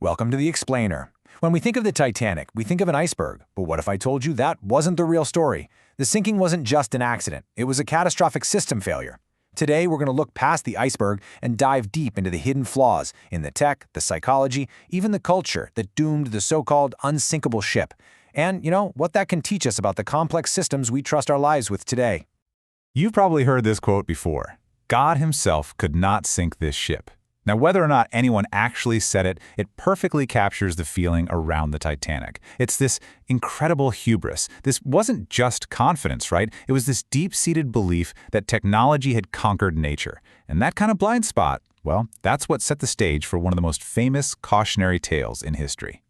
Welcome to the Explainer. When we think of the Titanic, we think of an iceberg. But what if I told you that wasn't the real story? The sinking wasn't just an accident. It was a catastrophic system failure. Today, we're going to look past the iceberg and dive deep into the hidden flaws in the tech, the psychology, even the culture that doomed the so-called unsinkable ship. And, what that can teach us about the complex systems we trust our lives with today. You've probably heard this quote before. God himself could not sink this ship. Now, whether or not anyone actually said it, it perfectly captures the feeling around the Titanic. It's this incredible hubris. This wasn't just confidence, right? It was this deep-seated belief that technology had conquered nature. And that kind of blind spot, well, that's what set the stage for one of the most famous cautionary tales in history.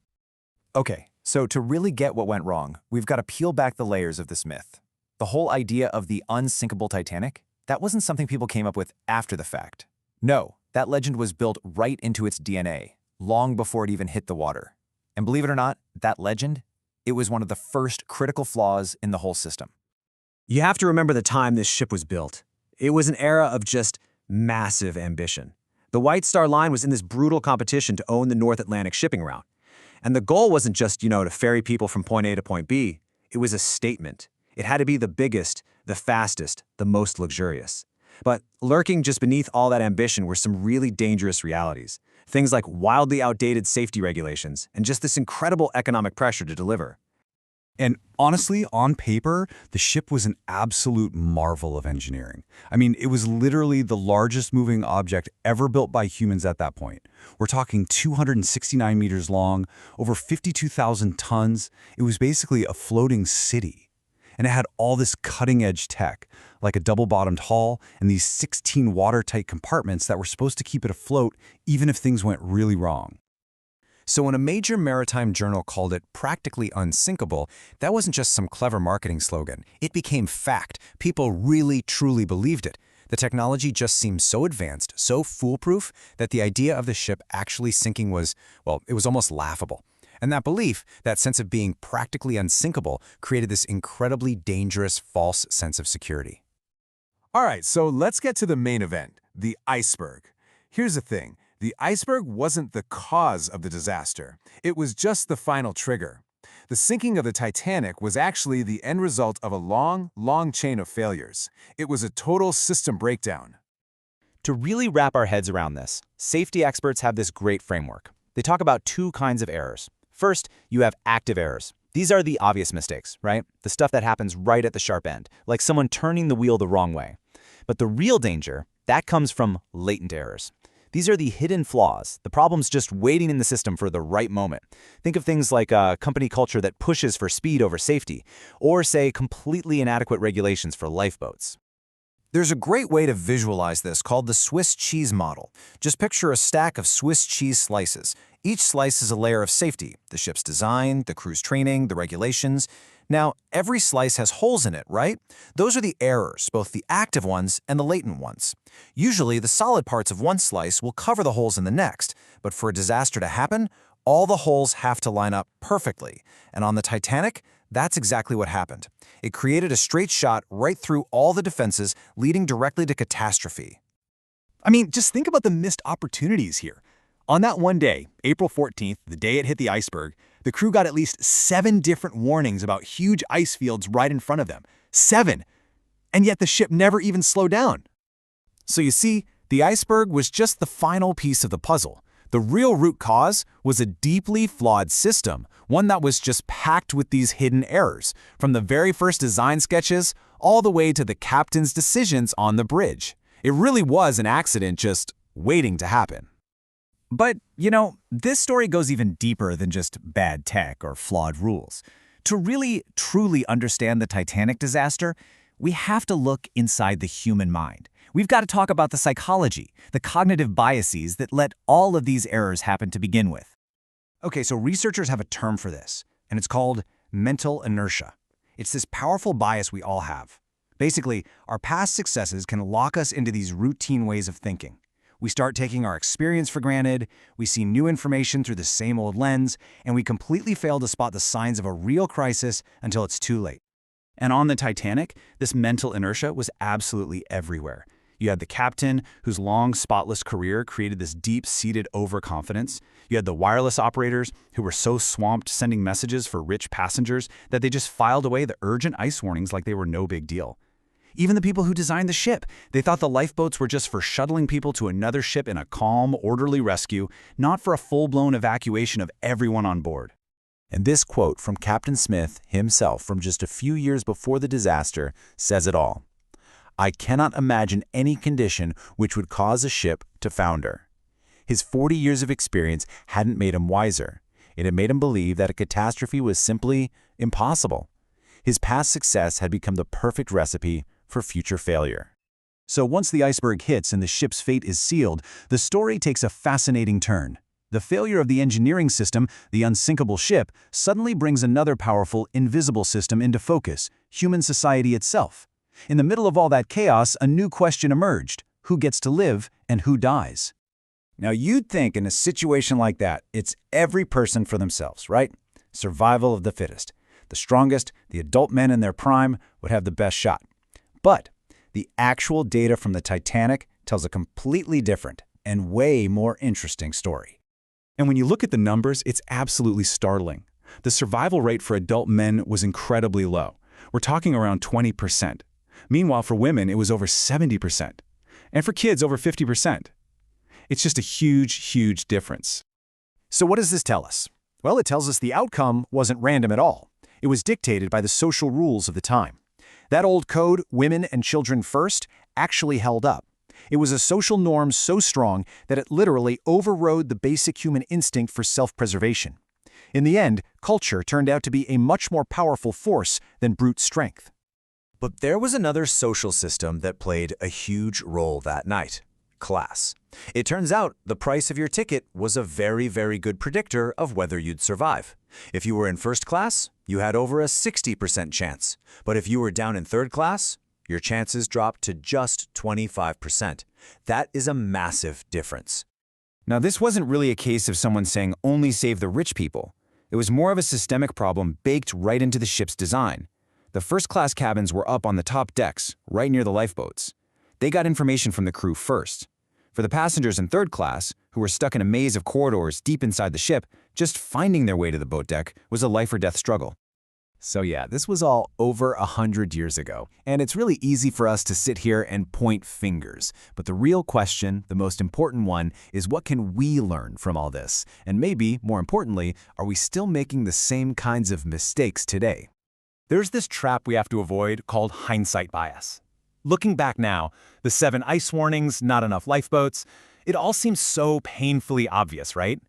Okay, so to really get what went wrong, we've got to peel back the layers of this myth. The whole idea of the unsinkable Titanic, that wasn't something people came up with after the fact. No. That legend was built right into its DNA, long before it even hit the water. And believe it or not, that legend, it was one of the first critical flaws in the whole system. You have to remember the time this ship was built. It was an era of just massive ambition. The White Star Line was in this brutal competition to own the North Atlantic shipping route. And the goal wasn't just, to ferry people from point A to point B. It was a statement. It had to be the biggest, the fastest, the most luxurious. But lurking just beneath all that ambition were some really dangerous realities. Things like wildly outdated safety regulations and just this incredible economic pressure to deliver. And honestly, on paper, the ship was an absolute marvel of engineering. I mean, it was literally the largest moving object ever built by humans at that point. We're talking 269 meters long, over 52,000 tons. It was basically a floating city. And it had all this cutting-edge tech, like a double-bottomed hull and these 16 watertight compartments that were supposed to keep it afloat even if things went really wrong. So when a major maritime journal called it practically unsinkable, that wasn't just some clever marketing slogan. It became fact. People really, truly believed it. The technology just seemed so advanced, so foolproof, that the idea of the ship actually sinking was, it was almost laughable. And that belief, that sense of being practically unsinkable, created this incredibly dangerous false sense of security. All right, so let's get to the main event, the iceberg. Here's the thing. The iceberg wasn't the cause of the disaster. It was just the final trigger. The sinking of the Titanic was actually the end result of a long, long chain of failures. It was a total system breakdown. To really wrap our heads around this, safety experts have this great framework. They talk about two kinds of errors. First, you have active errors. These are the obvious mistakes, right? The stuff that happens right at the sharp end, like someone turning the wheel the wrong way. But the real danger, that comes from latent errors. These are the hidden flaws, the problems just waiting in the system for the right moment. Think of things like a company culture that pushes for speed over safety, or say completely inadequate regulations for lifeboats. There's a great way to visualize this called the Swiss cheese model. Just picture a stack of Swiss cheese slices. Each slice is a layer of safety, the ship's design, the crew's training, the regulations. Now, every slice has holes in it, right? Those are the errors, both the active ones and the latent ones. Usually, the solid parts of one slice will cover the holes in the next, but for a disaster to happen, all the holes have to line up perfectly. And on the Titanic, that's exactly what happened. It created a straight shot right through all the defenses, leading directly to catastrophe. I mean, just think about the missed opportunities here. On that one day, April 14th, the day it hit the iceberg, the crew got at least 7 different warnings about huge ice fields right in front of them. 7! And yet the ship never even slowed down. So you see, the iceberg was just the final piece of the puzzle. The real root cause was a deeply flawed system, one that was just packed with these hidden errors, from the very first design sketches all the way to the captain's decisions on the bridge. It really was an accident just waiting to happen. But, this story goes even deeper than just bad tech or flawed rules. To really, truly understand the Titanic disaster, we have to look inside the human mind. We've got to talk about the psychology, the cognitive biases that let all of these errors happen to begin with. Okay, so researchers have a term for this, and it's called mental inertia. It's this powerful bias we all have. Basically, our past successes can lock us into these routine ways of thinking. We start taking our experience for granted, we see new information through the same old lens, and we completely fail to spot the signs of a real crisis until it's too late. And on the Titanic, this mental inertia was absolutely everywhere. You had the captain, whose long, spotless career created this deep-seated overconfidence. You had the wireless operators, who were so swamped sending messages for rich passengers that they just filed away the urgent ice warnings like they were no big deal. Even the people who designed the ship, they thought the lifeboats were just for shuttling people to another ship in a calm, orderly rescue, not for a full-blown evacuation of everyone on board. And this quote from Captain Smith himself from just a few years before the disaster says it all. "I cannot imagine any condition which would cause a ship to founder." His 40 years of experience hadn't made him wiser. It had made him believe that a catastrophe was simply impossible. His past success had become the perfect recipe for future failure. So once the iceberg hits and the ship's fate is sealed, the story takes a fascinating turn. The failure of the engineering system, the unsinkable ship, suddenly brings another powerful, invisible system into focus: human society itself. In the middle of all that chaos, a new question emerged: who gets to live and who dies? Now, you'd think in a situation like that, it's every person for themselves, right? Survival of the fittest. The strongest, the adult men in their prime, would have the best shot. But the actual data from the Titanic tells a completely different and way more interesting story. And when you look at the numbers, it's absolutely startling. The survival rate for adult men was incredibly low. We're talking around 20%. Meanwhile, for women, it was over 70%. And for kids, over 50%. It's just a huge, huge difference. So what does this tell us? Well, it tells us the outcome wasn't random at all. It was dictated by the social rules of the time. That old code, women and children first, actually held up. It was a social norm so strong that it literally overrode the basic human instinct for self-preservation. In the end, culture turned out to be a much more powerful force than brute strength. But there was another social system that played a huge role that night: class. It turns out the price of your ticket was a very, very good predictor of whether you'd survive. If you were in first class, you had over a 60% chance. But if you were down in third class, your chances dropped to just 25%. That is a massive difference. Now, this wasn't really a case of someone saying only save the rich people. It was more of a systemic problem baked right into the ship's design. The first-class cabins were up on the top decks, right near the lifeboats. They got information from the crew first. For the passengers in third class, who were stuck in a maze of corridors deep inside the ship, just finding their way to the boat deck was a life-or-death struggle. So yeah, this was all over 100 years ago, and it's really easy for us to sit here and point fingers. But the real question, the most important one, is what can we learn from all this? And maybe, more importantly, are we still making the same kinds of mistakes today? There's this trap we have to avoid called hindsight bias. Looking back now, the 7 ice warnings, not enough lifeboats, it all seems so painfully obvious, right?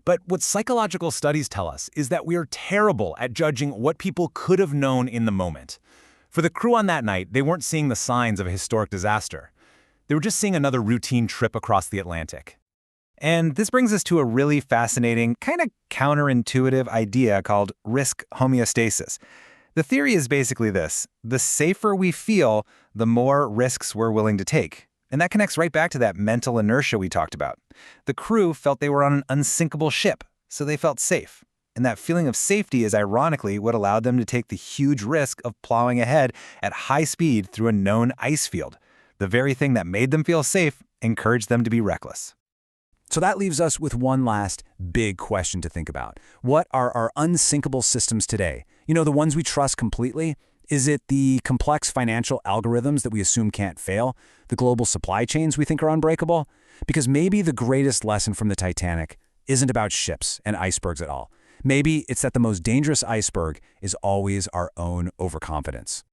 But what psychological studies tell us is that we are terrible at judging what people could have known in the moment. For the crew on that night, they weren't seeing the signs of a historic disaster. They were just seeing another routine trip across the Atlantic. And this brings us to a really fascinating, kind of counterintuitive idea called risk homeostasis. The theory is basically this: the safer we feel, the more risks we're willing to take. And that connects right back to that mental inertia we talked about. The crew felt they were on an unsinkable ship, so they felt safe. And that feeling of safety is ironically what allowed them to take the huge risk of plowing ahead at high speed through a known ice field. The very thing that made them feel safe encouraged them to be reckless. So that leaves us with one last big question to think about. What are our unsinkable systems today? You know, the ones we trust completely? Is it the complex financial algorithms that we assume can't fail? The global supply chains we think are unbreakable? Because maybe the greatest lesson from the Titanic isn't about ships and icebergs at all. Maybe it's that the most dangerous iceberg is always our own overconfidence.